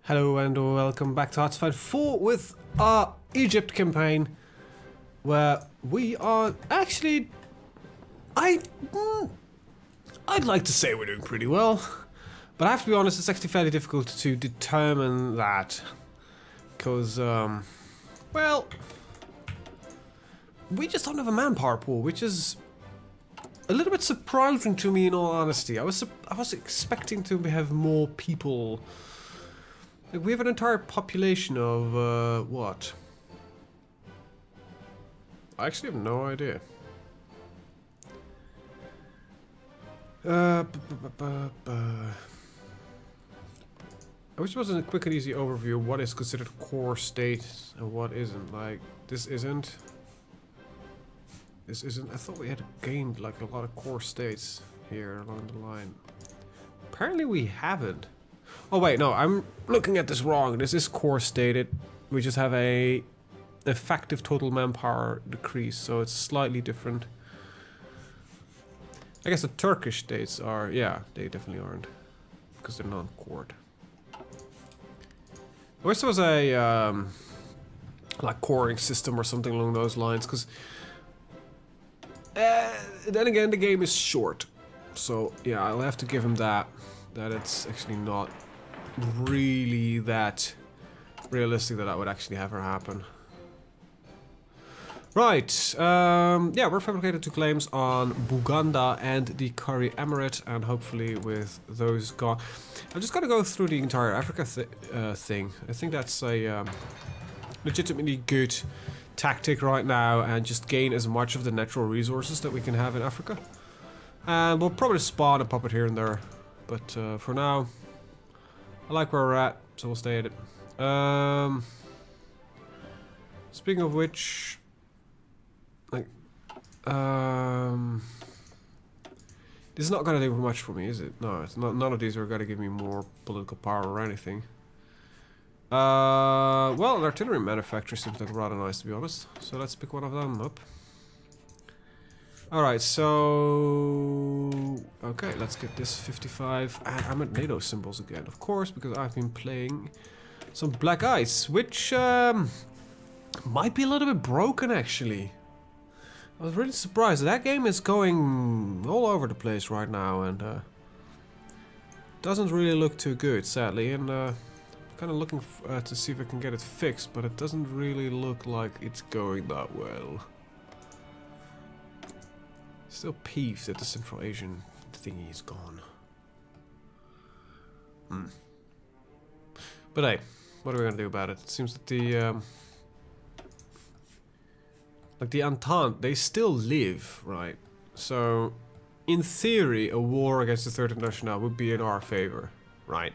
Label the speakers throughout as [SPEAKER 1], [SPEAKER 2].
[SPEAKER 1] Hello and welcome back to HoI4 with our Egypt campaign, where we are actually, I'd like to say we're doing pretty well, but I have to be honest, it's actually fairly difficult to determine that, because, well, we just don't have a manpower pool, which is a little bit surprising to me in all honesty. I was expecting to have more people. Like, we have an entire population of, what? I actually have no idea. I wish there was a quick and easy overview of what is considered core state and what isn't. Like, this isn't. This isn't. I thought we had gained, like, a lot of core states here along the line. Apparently we haven't. Oh wait, no, I'm looking at this wrong. This is core stated. We just have a effective total manpower decrease, so it's slightly different. I guess the Turkish states are, yeah, they definitely aren't, because they're non-cored. I wish there was a like coring system or something along those lines, because then again the game is short, so yeah, I'll have to give him that it's actually not really that realistic that would actually ever happen. Right, yeah, we're fabricated 2 claims on Buganda and the Curry Emirate, and hopefully with those gone, I'm just gonna go through the entire Africa thing. I think that's a legitimately good tactic right now, and just gain as much of the natural resources that we can have in Africa. And we'll probably spawn a puppet here and there, but for now, I like where we're at, so we'll stay at it. Speaking of which, like, this is not gonna do much for me, is it? No, it's not. None of these are gonna give me more political power or anything. Well, an artillery manufacturer seems like rather nice, to be honest. So let's pick one of them up. Alright, so... okay, let's get this 55. And I'm at NATO symbols again, of course, because I've been playing some Black Ice, which might be a little bit broken, actually. I was really surprised. That game is going all over the place right now, and doesn't really look too good, sadly. And kind of looking to see if I can get it fixed, but it doesn't really look like it's going that well. Still peeved that the Central Asian thingy is gone. But hey, what are we gonna do about it? It seems that the like the Entente, they still live, right? So, in theory, a war against the Third International would be in our favor, right?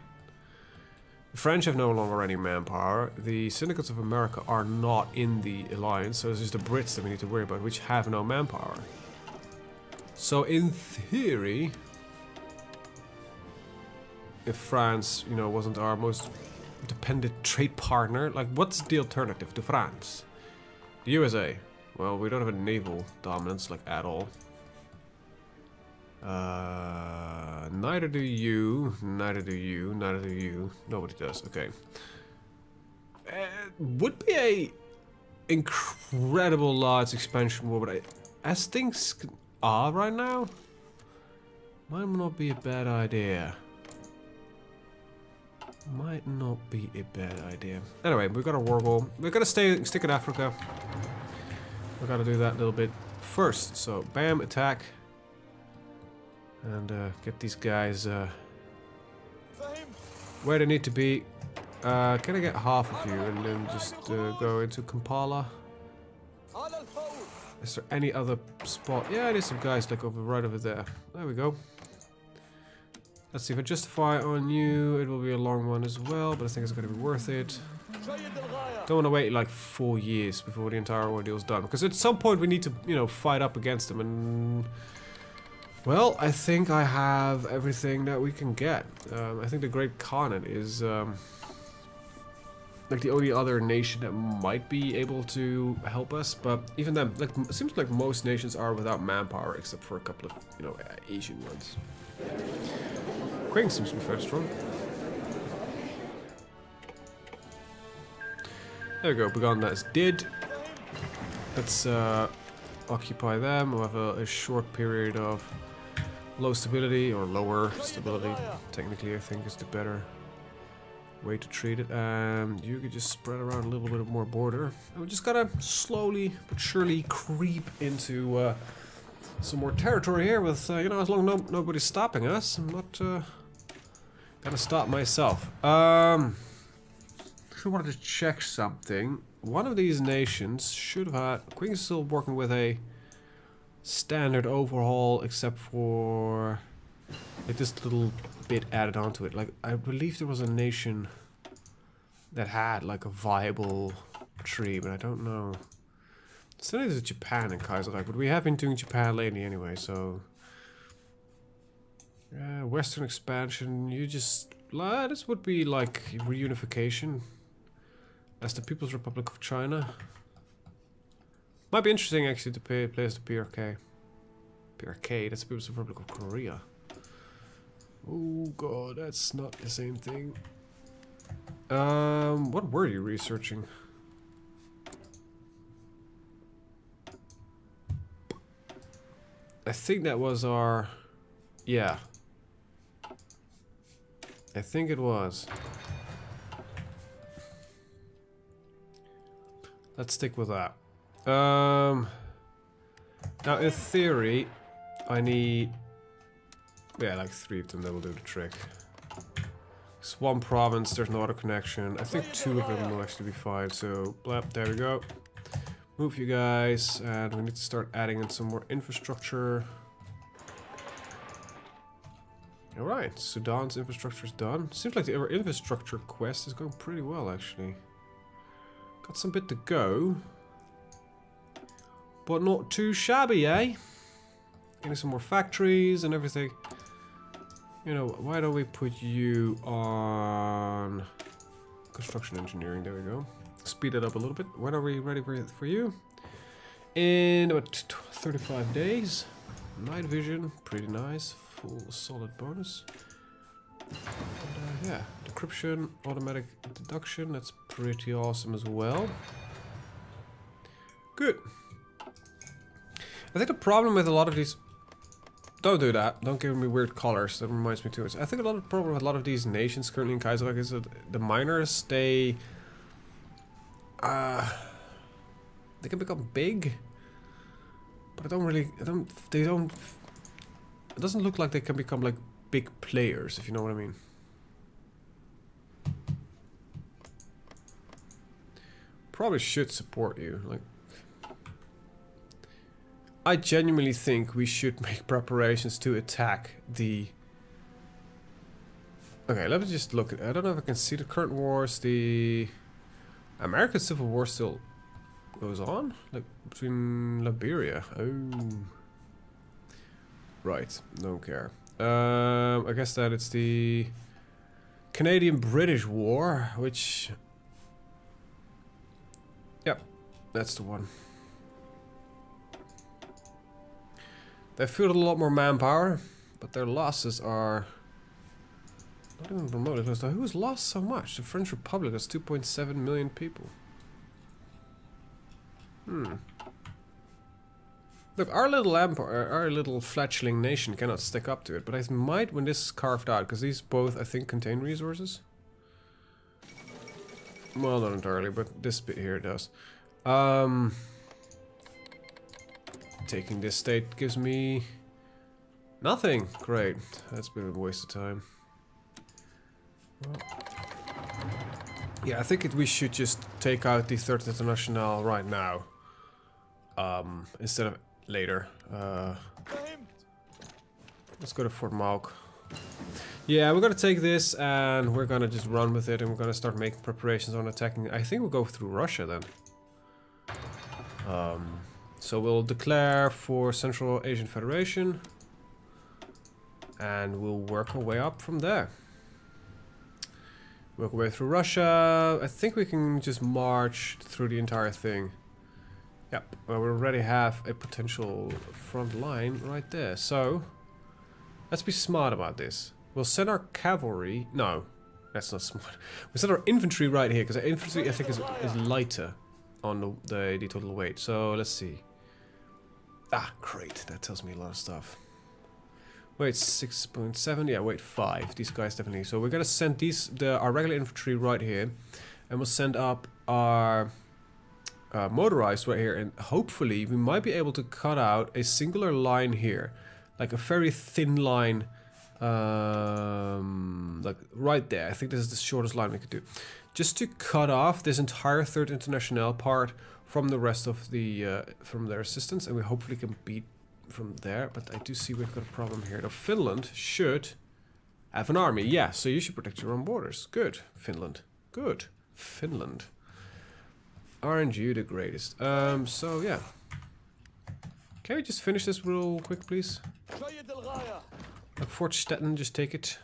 [SPEAKER 1] The French have no longer any manpower. The Syndicates of America are not in the alliance, so it's just the Brits that we need to worry about, which have no manpower. So in theory, if France, you know, wasn't our most dependent trade partner, like, what's the alternative to France? The USA. Well, we don't have a naval dominance, like, at all. Neither do you, neither do you, neither do you. Nobody does, okay. Would be a incredible large expansion war, but as things are right now, might not be a bad idea. Might not be a bad idea. Anyway, we've got a war goal. We're gonna stick in Africa. We gotta do that a little bit first. So, bam, attack, and get these guys where they need to be. Can I get half of you and then just go into Kampala? Is there any other spot? Yeah, there's some guys like right over there. There we go. Let's see if I justify on you. It will be a long one as well, but I think it's going to be worth it. Don't want to wait like 4 years before the entire ordeal's done, because at some point we need to, you know, fight up against them. And well, I think I have everything that we can get. I think the Great Khanate is like the only other nation that might be able to help us, but even then, like, it seems like most nations are without manpower except for a couple of, you know, Asian ones. Qing seems to be fairly strong. There we go, Baganda is dead. Let's occupy them. We'll have a short period of low stability, or lower stability, technically I think is the better way to treat it. And you could just spread around a little bit more border. And we just gotta slowly but surely creep into some more territory here with, you know, as long as nobody's stopping us. I'm not gonna stop myself. If I wanted to check something, one of these nations should have had... Queen's still working with a standard overhaul, except for like this little bit added onto it. Like, I believe there was a nation that had like a viable tree, but I don't know. Still there's Japan and Kaiserreich, but we have been doing Japan lately anyway, so... Western expansion, you just... this would be like reunification as the People's Republic of China. Might be interesting actually to play as the PRK. PRK, that's the People's Republic of Korea. Oh god, that's not the same thing. What were you researching? I think that was our... Yeah. I think it was. Let's stick with that. Now in theory, I need... yeah, like 3 of them that will do the trick. It's one province, there's no other connection. I think 2 of them will actually be fine, so blap, there we go. Move you guys, and we need to start adding in some more infrastructure. Alright, Sudan's infrastructure is done. Seems like our infrastructure quest is going pretty well, actually. Got some bit to go. But not too shabby, eh? Getting some more factories and everything. You know, why don't we put you on construction engineering? There we go. Speed it up a little bit. When are we ready for you? In about 35 days. Night vision, pretty nice. Full solid bonus. And, yeah, decryption, automatic deduction. That's pretty awesome as well. Good. I think the problem with a lot of these... Don't do that. Don't give me weird colors. That reminds me too much. I think a lot of the problem with a lot of these nations currently in Kaiserreich is that the miners, they can become big, but it doesn't look like they can become like big players, if you know what I mean. Probably should support you. Like, I genuinely think we should make preparations to attack the... Okay, let me just look at... I don't know if I can see the current wars. The American Civil War still goes on? Like, between Liberia. Oh. Right, don't care. I guess that it's the Canadian-British War, which... Yep, that's the one. They fielded a lot more manpower, but their losses are not even remotely close. Who has lost so much? The French Republic has 2.7 million people. Look, our little empire, our little fledgling nation cannot stick up to it, but I might when this is carved out, because these both, I think, contain resources. Well, not entirely, but this bit here does. Taking this state gives me nothing. Great. That's been a waste of time. Well, yeah, I think we should just take out the Third International right now. Instead of later. Let's go to Fort Malk. Yeah, we're gonna take this and we're gonna just run with it, and we're gonna start making preparations on attacking. I think we'll go through Russia then. So we'll declare for Central Asian Federation, and we'll work our way up from there. Work our way through Russia. I think we can just march through the entire thing. Yep, well, we already have a potential front line right there. So let's be smart about this. We'll send our cavalry. No, That's not smart. We set our infantry right here, because our infantry, I think, is lighter on the total weight. So, let's see. Ah, great. That tells me a lot of stuff. Weight 6.7. Yeah, weight 5. These guys definitely. So, we're going to send our regular infantry right here. And we'll send up our motorized right here. And hopefully, we might be able to cut out a singular line here. Like a very thin line. Like right there. I think this is the shortest line we could do, just to cut off this entire Third International part from the rest of the from their assistance, and we hopefully can beat from there. But I do see we've got a problem here. Now Finland should have an army. Yeah, so you should protect your own borders. Good, Finland. Good, Finland. Aren't you the greatest? So yeah, can we just finish this real quick, please? Like Fort Stettin, just take it.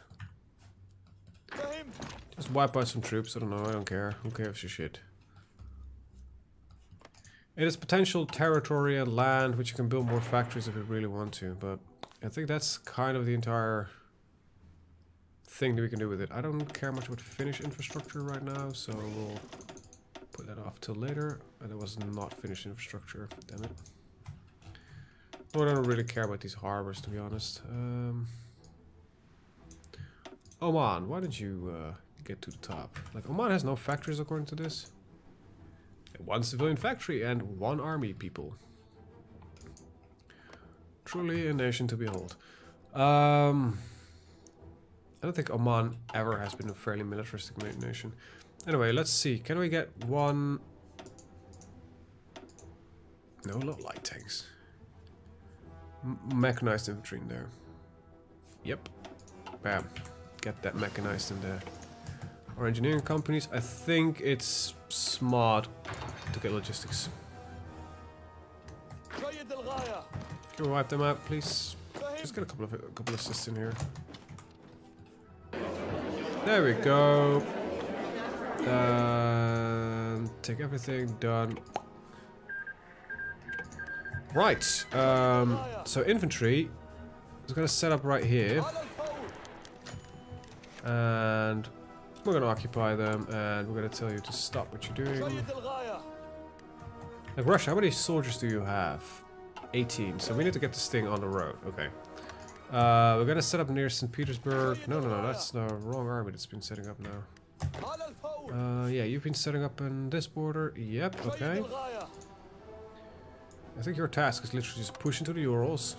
[SPEAKER 1] Just wipe out some troops, I don't know, I don't care. Who cares your shit? It is potential territory and land which you can build more factories if you really want to, but I think that's kind of the entire thing that we can do with it. I don't care much about Finnish infrastructure right now, so we'll put that off till later. And it was not Finnish infrastructure, damn it. Well, I don't really care about these harbors, to be honest. Oman, why did you get to the top? Like, Oman has no factories according to this. One civilian factory and one army, people. Truly a nation to behold. I don't think Oman ever has been a fairly militaristic nation. Anyway, let's see. Can we get one... No, not light tanks. Mechanized infantry in there. Yep. Bam. Get that mechanized in there. Our engineering companies, I think it's smart to get logistics. Can we wipe them out, please? Just get a couple of assists in here. There we go. Take everything, done. Right. So infantry is gonna set up right here. And we're gonna occupy them, and we're gonna tell you to stop what you're doing. Like Russia, how many soldiers do you have? 18. So we need to get this thing on the road. Okay. We're gonna set up near St. Petersburg. No, that's the wrong army that's been setting up now. Yeah, you've been setting up in this border. Yep, okay. I think your task is literally just push into the Urals.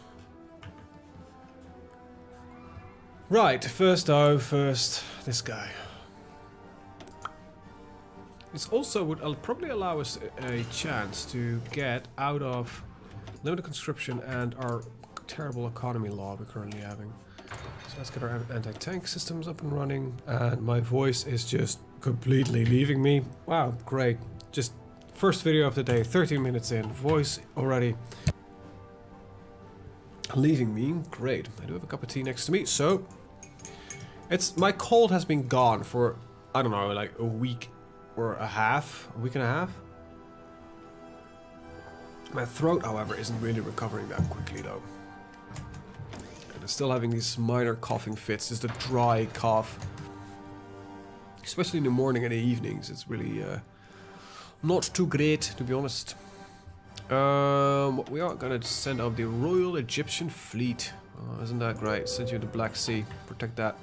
[SPEAKER 1] Right, first this guy. This also would probably allow us a chance to get out of limited conscription and our terrible economy law we're currently having. So let's get our anti-tank systems up and running. And my voice is just completely leaving me. Wow, great. Just first video of the day, 13 minutes in, voice already leaving me. Great. I do have a cup of tea next to me, so my cold has been gone for, I don't know, like a week or a week and a half. My throat, however, isn't really recovering that quickly though. And I'm still having these minor coughing fits, just a dry cough. Especially in the morning and the evenings, it's really not too great, to be honest. We are gonna send out the Royal Egyptian Fleet. Oh, isn't that great? Send you to the Black Sea. Protect that.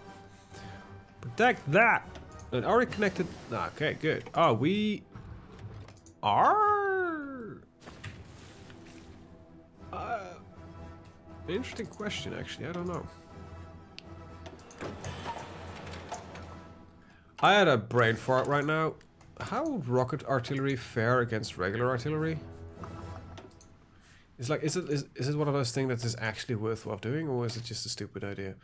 [SPEAKER 1] Protect that! And are we connected? Nah, okay, good. Oh, we are... interesting question, actually. I don't know. I had a brain fart right now. How would rocket artillery fare against regular artillery? It's like, is it one of those things that is actually worthwhile doing, or is it just a stupid idea?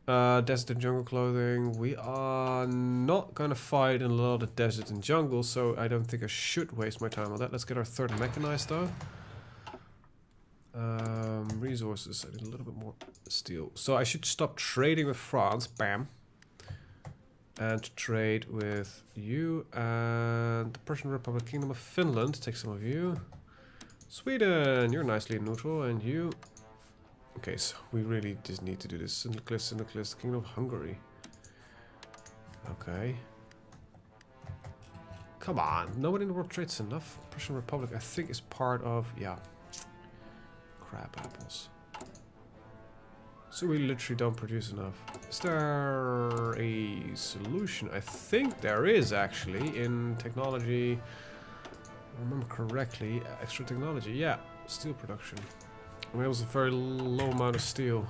[SPEAKER 1] Desert and jungle clothing. We are not gonna fight in a lot of desert and jungle, so I don't think I should waste my time on that. Let's get our third mechanized though. Resources. I need a little bit more steel. So I should stop trading with France. Bam. And trade with you and the Persian Republic, Kingdom of Finland. Take some of you. Sweden, you're nicely neutral, and you. Okay, so we really just need to do this. Syndicalist, Kingdom of Hungary. Okay. Come on, nobody in the world trades enough. Prussian Republic, I think, is part of... Yeah. Crab apples. So we literally don't produce enough. Is there a solution? I think there is, actually, in technology. If I remember correctly, extra technology. Yeah, steel production. I mean, it was a very low amount of steel.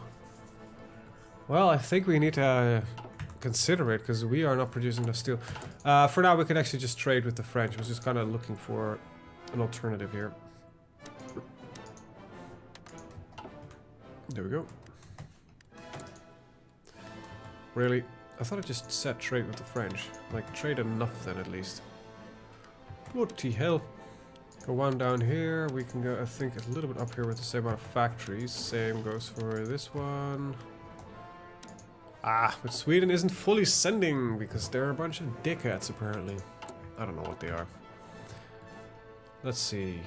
[SPEAKER 1] Well, I think we need to consider it, because we are not producing enough steel. For now, we can actually just trade with the French. I was just kind of looking for an alternative here. There we go. Really? I thought I just said trade with the French. Like, trade enough then, at least. Bloody hell. Go one down here. We can go, I think, a little bit up here with the same amount of factories. Same goes for this one. Ah, but Sweden isn't fully sending because they're a bunch of dickheads, apparently. I don't know what they are. Let's see.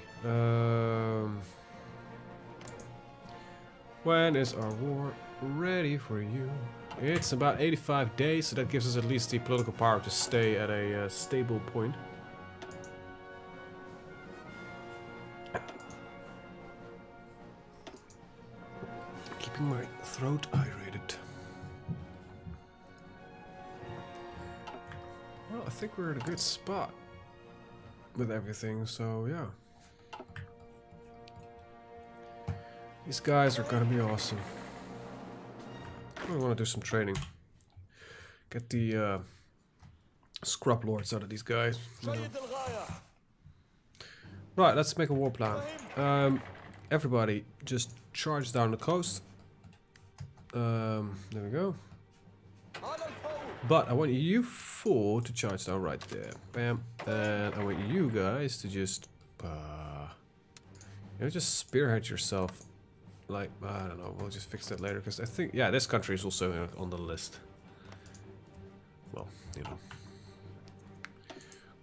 [SPEAKER 1] When is our war ready for you? It's about 85 days, so that gives us at least the political power to stay at a stable point. Keeping my throat hydrated. Well, I think we're at a good spot with everything, so yeah. These guys are gonna be awesome. I want to do some training. Get the scrub lords out of these guys. You know. Right, let's make a war plan. Everybody, just charge down the coast. There we go. But I want you four to charge down right there. Bam. And I want you guys to just, just spearhead yourself. Like, I don't know, we'll just fix that later, because I think, yeah, this country is also on the list. Well, you know.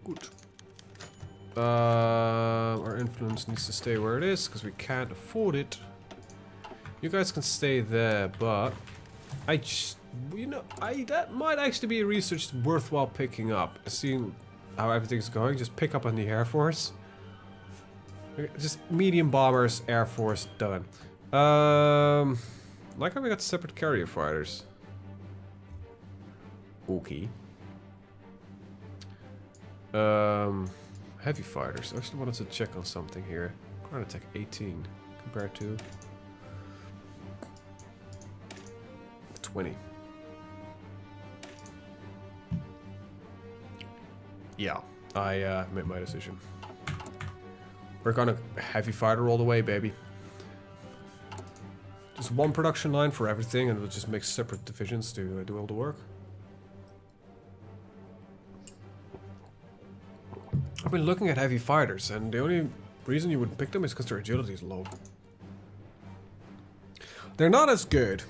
[SPEAKER 1] Good. Our influence needs to stay where it is, because we can't afford it. You guys can stay there, but I just, that might actually be a research worthwhile picking up. Seeing how everything's going, just pick up on the Air Force. Just medium bombers, Air Force, done. Like how we got separate carrier fighters. Okay. Heavy fighters. I actually wanted to check on something here. Ground attack 18 compared to 20. Yeah, I made my decision. We're gonna heavy fighter all the way, baby. Just one production line for everything, and we'll just make separate divisions to do all the work. I've been looking at heavy fighters, and the only reason you wouldn't pick them is because their agility is low. They're not as good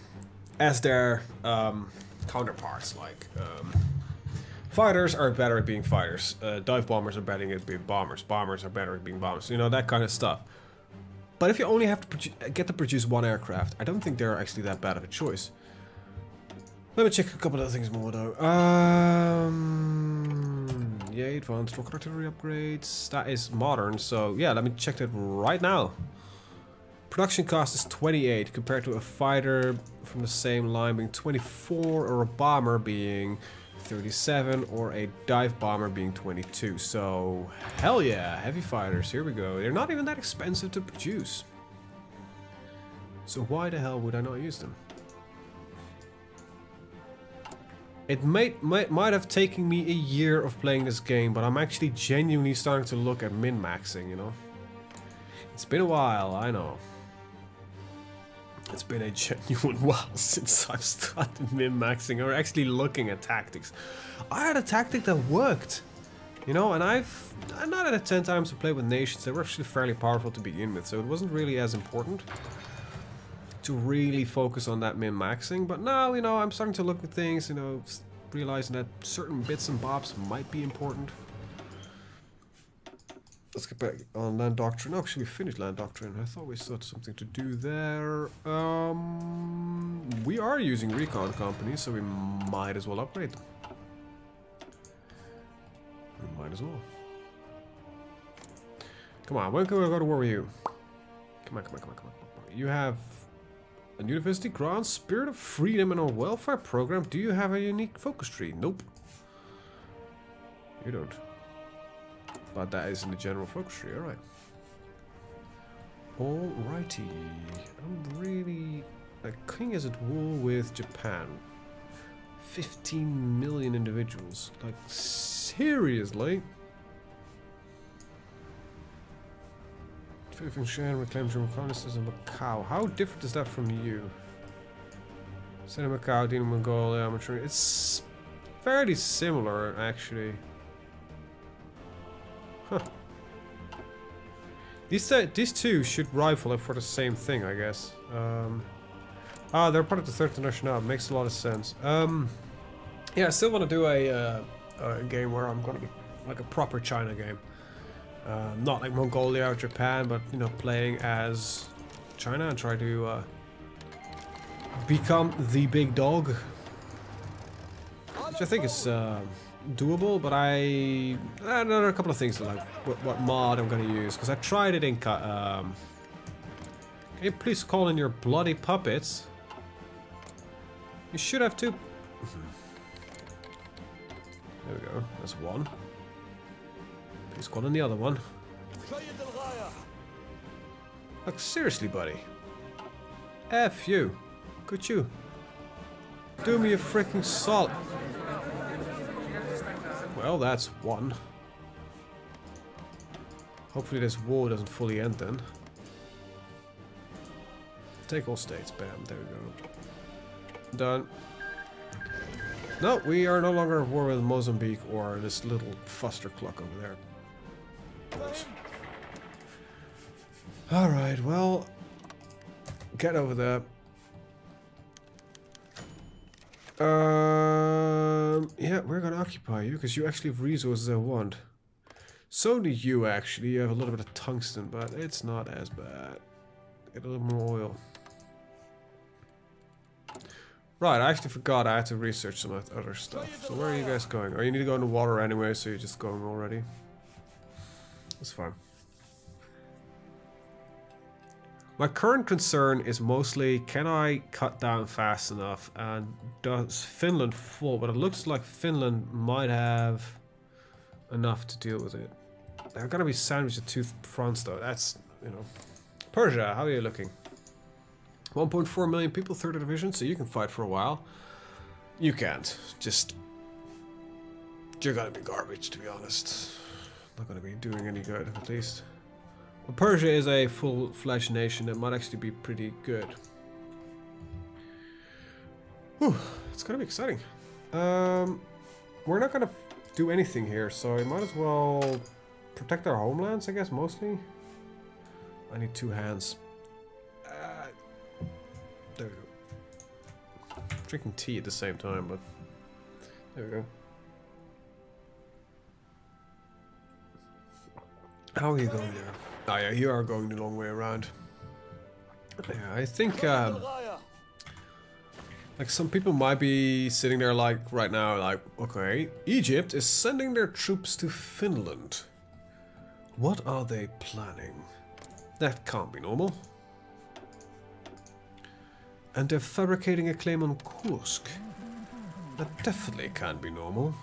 [SPEAKER 1] as their counterparts, like fighters are better at being fighters, dive bombers are better at being bombers, bombers are better at being bombers, you know, that kind of stuff. But if you only have to get to produce one aircraft, I don't think they're actually that bad of a choice. Let me check a couple of things more though. Yeah, advanced rocket artillery upgrades. That is modern, so yeah, let me check that right now. Production cost is 28 compared to a fighter from the same line being 24, or a bomber being 37, or a dive bomber being 22. So hell yeah, heavy fighters, here we go. They're not even that expensive to produce. So why the hell would I not use them? It might have taken me a year of playing this game, but I'm actually genuinely starting to look at min-maxing, you know? It's been a while, I know. It's been a genuine while since I've started min-maxing or actually looking at tactics. I had a tactic that worked, you know, and I've 9 out of 10 times to play with nations. They were actually fairly powerful to begin with, so it wasn't really as important to really focus on that min-maxing. But now, you know, I'm starting to look at things, you know, realizing that certain bits and bobs might be important. Let's get back on land doctrine. Oh, actually, we finished land doctrine. I thought we still had something to do there. We are using recon companies, so we might as well upgrade them. Might as well. Come on, when can we go to war with you? Come on, come on, come on, come on, come on. You have a university grant, spirit of freedom, and a welfare program. Do you have a unique focus tree? Nope. You don't. But that is in the general focus tree, alright. Alrighty. I'm really... A king is at war with Japan. 15 million individuals. Like, seriously? Fifth Shan reclaims your colonists in Macau. How different is that from you? Send Macau, Dino Mongolia, amateur. It's fairly similar, actually. Huh. These two should rival for the same thing, I guess. They're part of the Third International. Makes a lot of sense. Yeah, I still want to do a game where I'm gonna be like a proper China game. Not like Mongolia or Japan, but you know, playing as China and try to become the big dog, which I think is doable. But another couple of things like what mod I'm gonna use, because I tried it in. Can you please call in your bloody puppets? You should have two. There we go. That's one. Please call in the other one. Like, seriously, buddy. F you. Could you do me a freaking solid? Well, that's one. Hopefully this war doesn't fully end then. Take all states. Bam. There we go. Done. No, we are no longer at war with Mozambique or this little fustercluck over there. Alright, well, get over there. Yeah, we're gonna occupy you because you actually have resources I want. So do you, actually. You have a little bit of tungsten, but it's not as bad. Get a little more oil. Right, I actually forgot I had to research some other stuff. So where are you guys going? Or you need to go in the water anyway, so you're just going already. That's fine. My current concern is mostly, can I cut down fast enough? And does Finland fall? But it looks like Finland might have enough to deal with it. They're gonna be sandwiched at two fronts though. That's, you know. Persia, how are you looking? 1.4 million people, 3rd division, so you can fight for a while. You can't. Just... You're gonna be garbage, to be honest. Not gonna be doing any good, at least. Well, Persia is a full-fledged nation that might actually be pretty good. Whew, it's gonna be exciting. We're not gonna do anything here, so we might as well protect our homelands, I guess, mostly. I need 2 hands. There we go. Drinking tea at the same time, but there we go. How are you going there? Oh yeah, you are going the long way around. Yeah, I think like some people might be sitting there like right now, like, okay, Egypt is sending their troops to Finland. What are they planning? That can't be normal. And they're fabricating a claim on Kursk. That definitely can't be normal.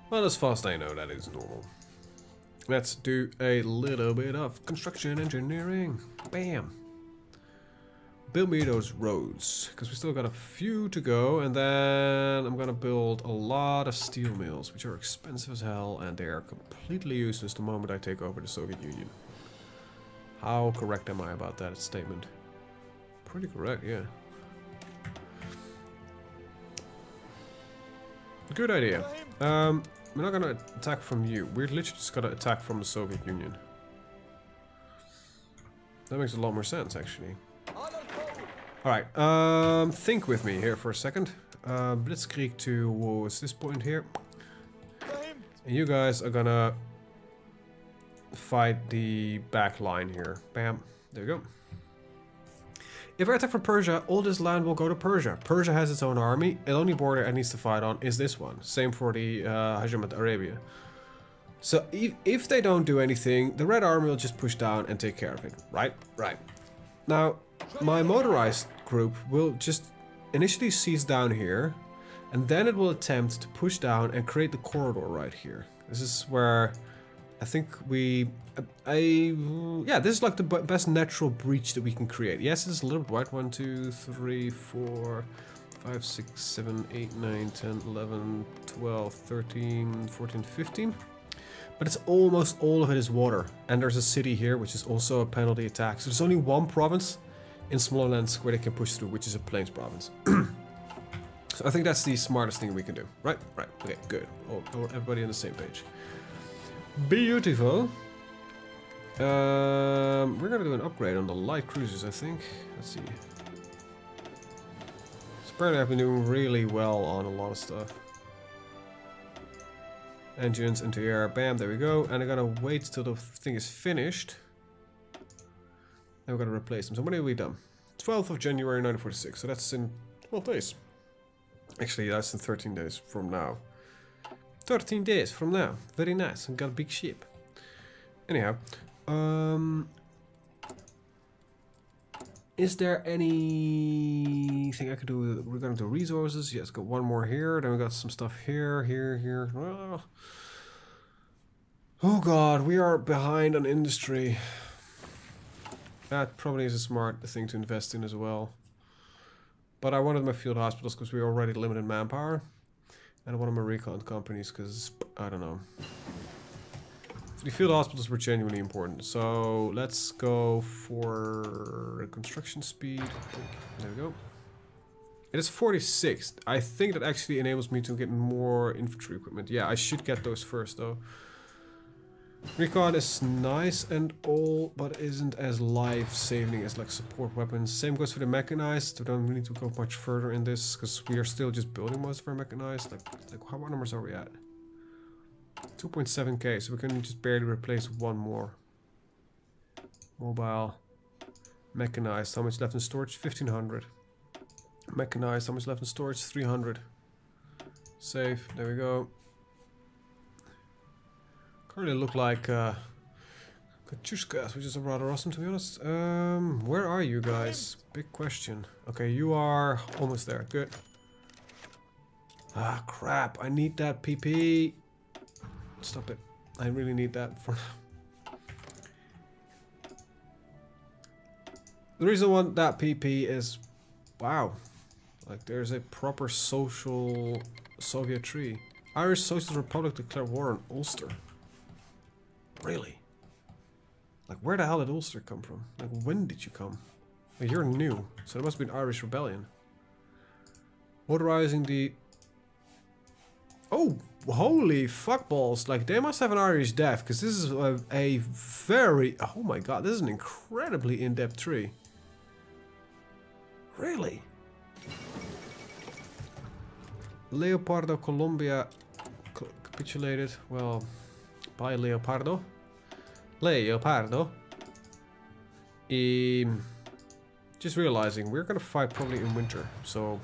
[SPEAKER 1] Well, as far as I know, that is normal. Let's do a little bit of construction engineering. Bam! Build me those roads, because we still got a few to go, and then I'm gonna build a lot of steel mills, which are expensive as hell, and they are completely useless the moment I take over the Soviet Union. How correct am I about that statement? Pretty correct, yeah. Good idea. We're not gonna attack from you. We're literally just gonna attack from the Soviet Union. That makes a lot more sense, actually. Alright, think with me here for a second. Blitzkrieg to, what was this point here? And you guys are gonna fight the back line here. Bam. There we go. If I attack from Persia, all this land will go to Persia. Persia has its own army. The only border it needs to fight on is this one. Same for the Hajjamat Arabia. So if they don't do anything, the Red Army will just push down and take care of it, right? Right. Now, my motorized group will just initially seize down here, and then it will attempt to push down and create the corridor right here. This is where I think yeah, this is like the best natural breach that we can create. Yes, it's a little bit wide. 1, 2, 3, 4, 5, 6, 7, 8, 9, 10, 11, 12, 13, 14, 15. But it's almost all of it is water. And there's a city here, which is also a penalty attack. So there's only one province in Smolensk where they can push through, which is a plains province. So I think that's the smartest thing we can do. Right? Right. Okay, good. Everybody on the same page. Beautiful. We're gonna do an upgrade on the light cruisers, I think. Let's see. So apparently I've been doing really well on a lot of stuff. Engines into air, bam, there we go. And I'm gonna wait till the thing is finished. Then we're gonna replace them. So when have we done? 12th of January 1946, so that's in 12 days. Actually, that's in 13 days from now. 13 days from now. Very nice. I've got a big ship. Anyhow, is there anything I could do? We're gonna do resources. Yes, got one more here. Then we got some stuff here, here. Oh god, we are behind on industry. That probably is a smart thing to invest in as well. But I wanted my field hospitals because we already limited manpower. And I wanted my recon companies because, I don't know. The field hospitals were genuinely important. So let's go for construction speed. There we go. It is 46. I think that actually enables me to get more infantry equipment. Yeah, I should get those first though. Recon is nice and all, but isn't as life-saving as like support weapons. Same goes for the mechanized. We don't really need to go much further in this because we are still just building most of our mechanized. Like how what numbers are we at? 2.7k, so we can just barely replace one more. Mobile, mechanized. How much left in storage? 1500. Mechanized. How much left in storage? 300. Save. There we go. Currently look like Kachushkas, which is rather awesome to be honest. Where are you guys? Big question. Okay, you are almost there. Good. Ah, crap. I need that PP. Stop it. I really need that for now. The reason I want that PP is, wow. Like there's a proper social Soviet tree. Irish Socialist Republic declared war on Ulster. Really? Like, where the hell did Ulster come from? Like, when did you come? Like, you're new, so it must be an Irish rebellion. Motorizing the... Oh, holy fuckballs. Like, they must have an Irish death, because this is a very... Oh my god, this is an incredibly in-depth tree. Really? Leopardo, Colombia capitulated. Well... Bye, Leopardo. Leopardo. Just realizing we're gonna fight probably in winter, so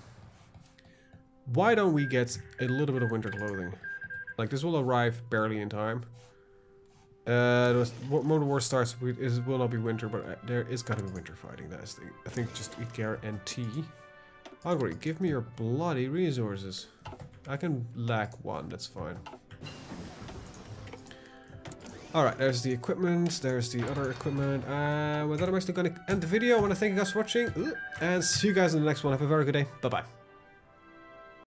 [SPEAKER 1] why don't we get a little bit of winter clothing? Like this will arrive barely in time. When the war starts, it will not be winter, but there is gonna be winter fighting. That is I think just a guarantee. Hungary, give me your bloody resources. I can lack one. That's fine. Alright, there's the equipment, there's the other equipment, and with that I'm actually going to end the video. I want to thank you guys for watching, and see you guys in the next one. Have a very good day. Bye-bye.